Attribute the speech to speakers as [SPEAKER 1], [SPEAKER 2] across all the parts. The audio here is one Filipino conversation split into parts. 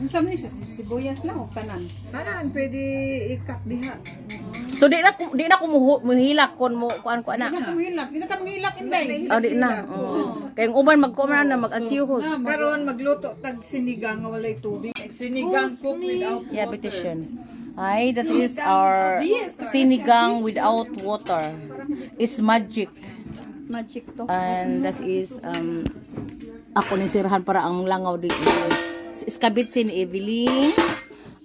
[SPEAKER 1] Sa man siya sibuyas lang o kanan.
[SPEAKER 2] Kanan pwede ikat diha.
[SPEAKER 3] So di na ko muhilak kon mo kuan ko ana.
[SPEAKER 1] Di na ka manghilak inday.
[SPEAKER 3] Oh, di na. Kay ang uban magkuman na mag-achievos.
[SPEAKER 2] Karon magluto tag sinigang nga walay tubig. Sinigang cook without water.
[SPEAKER 3] Yeah, petition. Ay, that is our sinigang without water. It's magic.
[SPEAKER 1] Magic to.
[SPEAKER 3] And that is ako ni sirahan para ang langaw din. Iskabit sin Evelyn.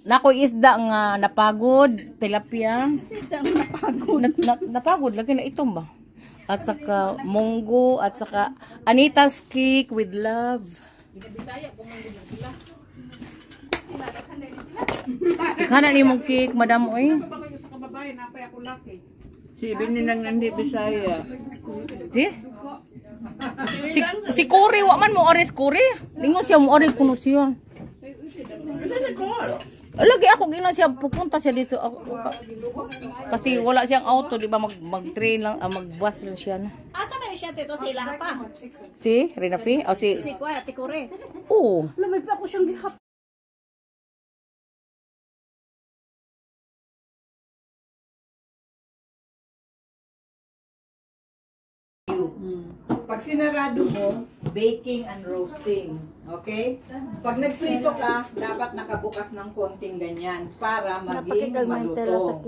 [SPEAKER 3] Nako isda nga napagod, tilapia.
[SPEAKER 1] Isda nga napagod.
[SPEAKER 3] Napagod lagi na itom ba? At saka munggo at saka Anita's cake with love. Kana ni mong cake, madam oy.
[SPEAKER 1] Sa kababayan napay ako laki.
[SPEAKER 2] Si Bini nang nandi Bisaya.
[SPEAKER 3] Si Kuri, wa man mo oris Kuri. Lingon siya mo oris kuno siya. Lagi ako gina siya pupunta siya dito kasi wala siyang auto, di ba mag-train lang, mag-bus lang siya.
[SPEAKER 4] Asa ba siya tito sila pa?
[SPEAKER 3] Si Renafi o si
[SPEAKER 4] Kuya Tikure.
[SPEAKER 3] Oo.
[SPEAKER 4] Lamay pa ako siyang gihap.
[SPEAKER 2] Pag sinarado mo, baking and roasting. Okay? Pag nagprito ka, dapat nakabukas ng konting ganyan para maging maluto.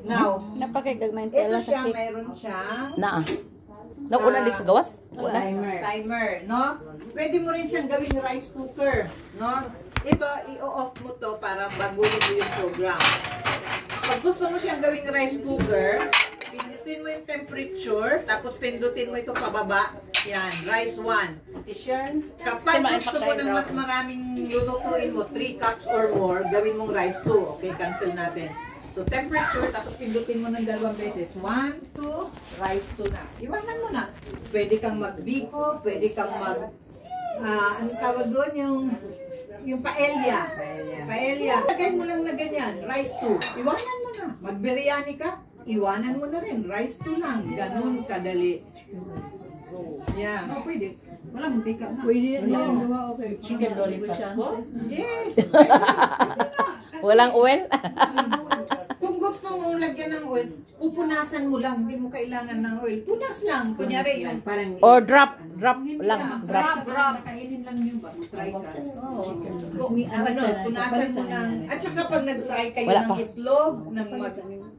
[SPEAKER 2] Now, ito siya, mayroon siyang
[SPEAKER 3] Nauna dito sa gawas?
[SPEAKER 2] timer, no? Pwede mo rin siyang gawing rice cooker, no? Ito, i-off mo to para baguhin mo yung program. Pag gusto mo siyang gawing rice cooker, pindutin mo yung temperature, tapos pindutin mo ito pababa. Yan, rice 1. Kapag gusto mo ng mas maraming lulutuin mo, 3 cups or more, gawin mong rice 2. Okay, cancel natin. So, temperature, tapos pindutin mo ng 2 beses. 1, 2, rice 2 na. Iwanan mo na. Pwede kang magbiko, pwede kang ano tawag doon, yung paella. Paella. Lagay mo lang na ganyan, rice 2. Iwanan mo na. Magbiryani ka, iwanan mo na rin. Rice 2 lang. Ganun kadali. Yeah.
[SPEAKER 1] Pwede. Wala mong tika na.
[SPEAKER 2] Pwede yan.
[SPEAKER 3] Chicken lollipop.
[SPEAKER 2] Yes.
[SPEAKER 3] Walang oil?
[SPEAKER 2] Kung gusto mong lagyan ng oil, pupunasan mo lang. Hindi mo kailangan ng oil. Punas lang. Kunyari yung parang...
[SPEAKER 3] Or drop lang. Drop.
[SPEAKER 1] Nakainin lang yun ba? Try ka.
[SPEAKER 2] Punasan mo ng... At saka pag nag-fry kayo ng itlog,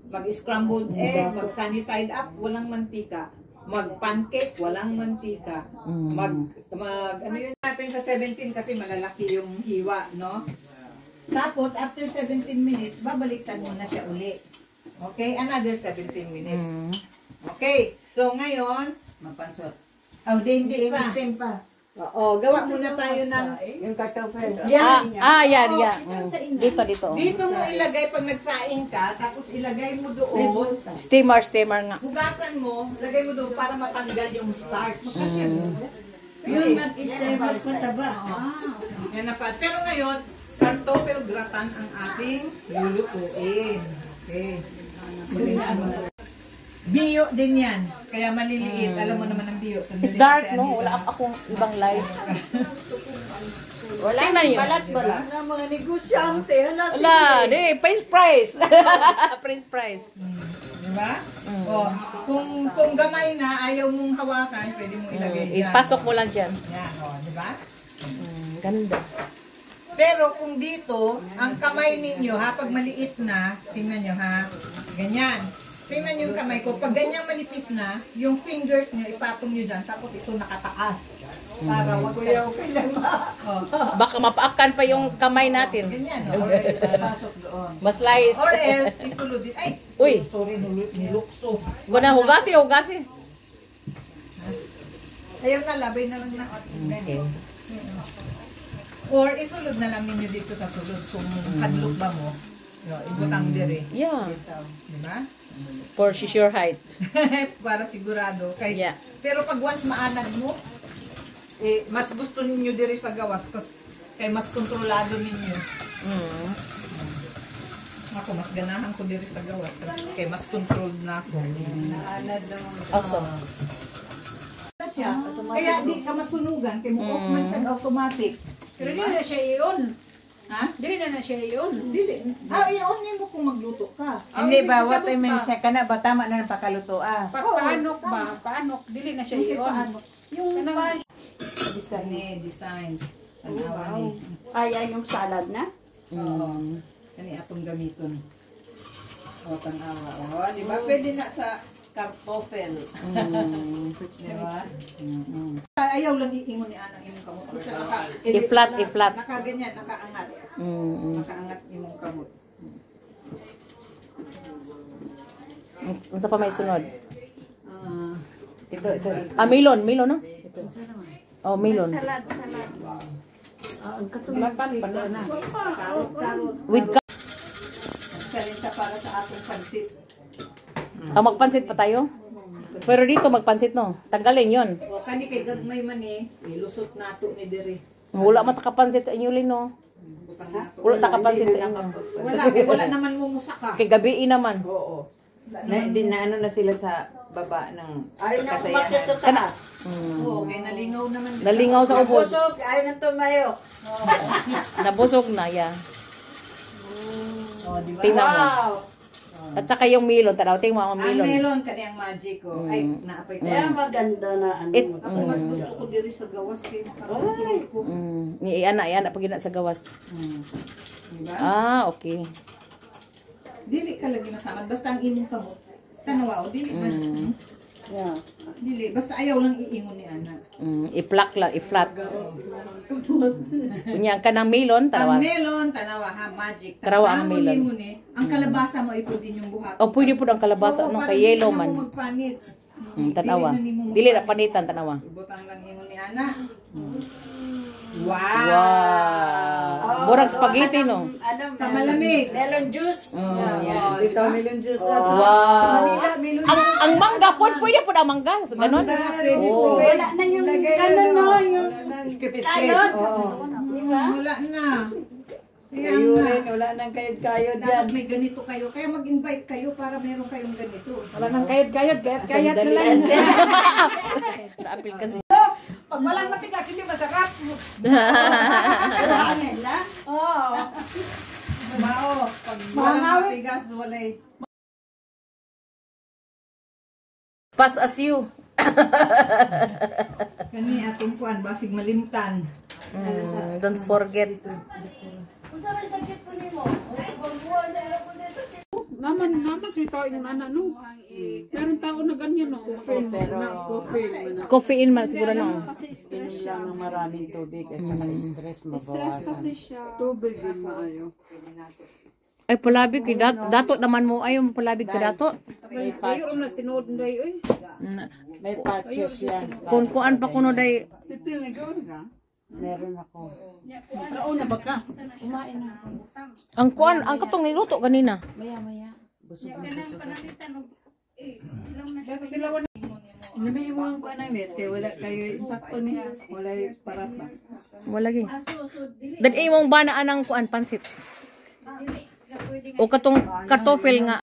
[SPEAKER 2] mag-scrambled egg, mag-sunny side up, walang mantika. Mag-pancake, walang mantika. Ano yun natin sa 17 kasi malalaki yung hiwa, no? Tapos, after 17 minutes, babaliktad mo na siya uli. Okay? Another 17 minutes. Okay. So, ngayon, mapansot. Oh, hindi pa. Oo, gawa muna tayo ng...
[SPEAKER 1] Yung kartofel.
[SPEAKER 2] Yan.
[SPEAKER 3] Yan. Dito.
[SPEAKER 2] Dito mo ilagay pag nagsaing ka, tapos ilagay mo doon.
[SPEAKER 3] Steamer nga.
[SPEAKER 2] Hugasan mo, lagay mo doon para matanggal yung starch.
[SPEAKER 1] Yung mag-steamer sa taba.
[SPEAKER 2] Yan na pa. Pero ngayon, kartoffel gratin ang ating lulutuin. Okay. Bio din yan. Kaya maliliit. Alam mo naman ang bio.
[SPEAKER 3] It's dark, no? Wala akong ibang light. Wala na yun.
[SPEAKER 4] Balat.
[SPEAKER 2] Ang mga negosyante.
[SPEAKER 3] Wala, Prince Price. Prince Price.
[SPEAKER 2] Diba? O, kung gamay na, ayaw mong hawakan, pwede mong ilagay dyan.
[SPEAKER 3] Ipasok mo lang dyan.
[SPEAKER 2] Yan, o, diba?
[SPEAKER 3] Ganda.
[SPEAKER 2] Pero kung dito, ang kamay ninyo, pag maliit na, tingnan nyo ha, ganyan. Tingnan yung kamay ko. Pag ganyan manipis na, yung fingers nyo, ipatong nyo dyan, tapos ito nakataas. Para wag kayo
[SPEAKER 3] Baka mapaakan pa yung kamay natin.
[SPEAKER 2] ganyan. Or else, pasok doon.
[SPEAKER 3] Mas slice.
[SPEAKER 2] Or else, isulod din. Ay!
[SPEAKER 3] Uy!
[SPEAKER 2] Sorry, nilukso.
[SPEAKER 3] Guna, hugasi.
[SPEAKER 2] Ayaw na, labay na lang na.
[SPEAKER 3] Okay.
[SPEAKER 2] Or isulod na lang ninyo dito sa sulod. Kung kadlok ba mo, ibutang dire.
[SPEAKER 3] Yeah.
[SPEAKER 2] Diba?
[SPEAKER 3] For sure height.
[SPEAKER 2] Para sigurado.
[SPEAKER 3] Yeah.
[SPEAKER 2] Pero pag once maanag mo, mas gusto ninyo diri sa gawas. Kaya mas kontrolado ninyo. Ako, mas ganahan ko diri sa gawas. Kaya mas controlled na ako. Naanad naman.
[SPEAKER 3] Awesome.
[SPEAKER 2] Kaya di ka masunugan. Kaya mo off man siya automatic.
[SPEAKER 1] Pero hindi na siya i-on.
[SPEAKER 2] Ha?
[SPEAKER 1] Dili na siya yun.
[SPEAKER 2] Dili. I-on mo kung magluto ka.
[SPEAKER 5] Hindi ba, what I mean siya, kana ba, tama na ng pakaluto
[SPEAKER 1] Paanok ba? Paanok? Dili na siya yun. Yung
[SPEAKER 2] Design. Tanawa ni.
[SPEAKER 1] Ay, yung salad na?
[SPEAKER 2] Oo. Kani atong gamiton. O, tanawa. O, di ba? Pwede na sa kartoffel. Di ba? Ayaw lang iingon ni Ana imong kamot. Basta
[SPEAKER 3] I-flat.
[SPEAKER 2] Nakaganyan, nakaangat. Nakaangat imong kamot.
[SPEAKER 3] Unsa pa may sunod?
[SPEAKER 2] Ito.
[SPEAKER 3] Melon, no? Oh, melon.
[SPEAKER 1] Lapan pa na.
[SPEAKER 3] With
[SPEAKER 2] Salin sa para sa atong pansit.
[SPEAKER 3] magpansit pa tayo? Pero dito magpansit no. Tanggalin 'yon.
[SPEAKER 2] O, kani kay gagmay man ilusot nato ni Dere.
[SPEAKER 3] Wala man takapansit sa inyo lin no.
[SPEAKER 2] Butang nato.
[SPEAKER 3] Wala takapansit sa inyo.
[SPEAKER 2] Wala naman mumusa ka.
[SPEAKER 3] Kay gabi naman.
[SPEAKER 2] Oo.
[SPEAKER 5] na ano na sila sa baba ng kasayahan.
[SPEAKER 3] Kana.
[SPEAKER 2] Oo, kay nalingaw naman.
[SPEAKER 3] Nalingaw sa ubos.
[SPEAKER 5] Ayaw na tumayo.
[SPEAKER 3] Nabusog na ya.
[SPEAKER 2] Oh, di ba?
[SPEAKER 3] Tingnan mo. At saka yung melon, tanaw ting mga
[SPEAKER 2] Ang
[SPEAKER 3] melon.
[SPEAKER 2] melon kani ang magic ko. Ay, naapay ko.
[SPEAKER 1] maganda na ano.
[SPEAKER 2] Ako mas gusto ko diri sa gawas kay makaroon ko.
[SPEAKER 3] Ni ana pag ina sa gawas.
[SPEAKER 2] Di ba?
[SPEAKER 3] Ah, okay.
[SPEAKER 2] Dili ka lagi masamad basta ang imong kamot. Tanawa o dili man.
[SPEAKER 1] Yeah.
[SPEAKER 2] Dili basta ayaw lang iingon ni Ana.
[SPEAKER 3] I-plak lang, i-flat. Kunya ka ng melon,
[SPEAKER 2] Ang
[SPEAKER 3] tanawa.
[SPEAKER 2] melon tanawa ha magic.
[SPEAKER 3] Tanawa ang
[SPEAKER 2] Tanawon
[SPEAKER 3] melon.
[SPEAKER 2] nimo ni ang kalabasa mo ipud inyong buhat.
[SPEAKER 3] O pwede po ang kalabasa no kay yellow man.
[SPEAKER 2] Magpanit.
[SPEAKER 3] Tanawa.
[SPEAKER 2] Dili na nimo
[SPEAKER 3] Dili na panitan tanawa.
[SPEAKER 2] Ibutang lang ingon ni Ana. Wow.
[SPEAKER 3] Wow. Murag spaghetti no.
[SPEAKER 2] Sa malamig.
[SPEAKER 1] Melon juice.
[SPEAKER 2] Yeah.
[SPEAKER 5] Dito, melon juice na to.
[SPEAKER 3] Wow.
[SPEAKER 2] Melon.
[SPEAKER 3] Ang mangga po, pwede po ang mangga. Ganon.
[SPEAKER 2] Pwede
[SPEAKER 3] Oh.
[SPEAKER 2] po.
[SPEAKER 1] Wala na yung ano no, yung
[SPEAKER 5] Script-script.
[SPEAKER 2] Wala na. Kaya
[SPEAKER 5] Kayo
[SPEAKER 2] nga.
[SPEAKER 5] rin, wala nang kayod-kayod yan.
[SPEAKER 2] Dapat may ganito kayo. Kaya mag-invite kayo para meron kayong ganito.
[SPEAKER 1] wala nang kayat na lang.
[SPEAKER 3] Naapil kasi.
[SPEAKER 2] Pag walang matigas, hindi masarap. Oo. Mao. Pag walang matigas, walay.
[SPEAKER 3] Pass as you.
[SPEAKER 2] Kani atong kuan, basig malimtan.
[SPEAKER 3] Don't forget.
[SPEAKER 1] Naman sa tao yung anak no. Meron tao na ganyan no.
[SPEAKER 3] Coffee in man siguro no.
[SPEAKER 5] Inom lang ng maraming tubig at saka stress mabawasan.
[SPEAKER 1] Tubig din maayo.
[SPEAKER 3] Ay palabig kay dato naman mo ayo palabig kay dato.
[SPEAKER 5] May
[SPEAKER 1] Ayo na tinod nday oy.
[SPEAKER 5] May patches yan.
[SPEAKER 3] Kun kuan pa kuno day
[SPEAKER 5] Meron ako.
[SPEAKER 2] Kauna ba ka?
[SPEAKER 3] ang kuan ang katong niluto kanina.
[SPEAKER 5] Maya. Busog na busog.
[SPEAKER 1] Namiiwan ko ng list kay wala kayo sakto ni wala parat ba.
[SPEAKER 3] Wala gi. Dan imong banaan ang kuan pansit. O katong kartoffel nga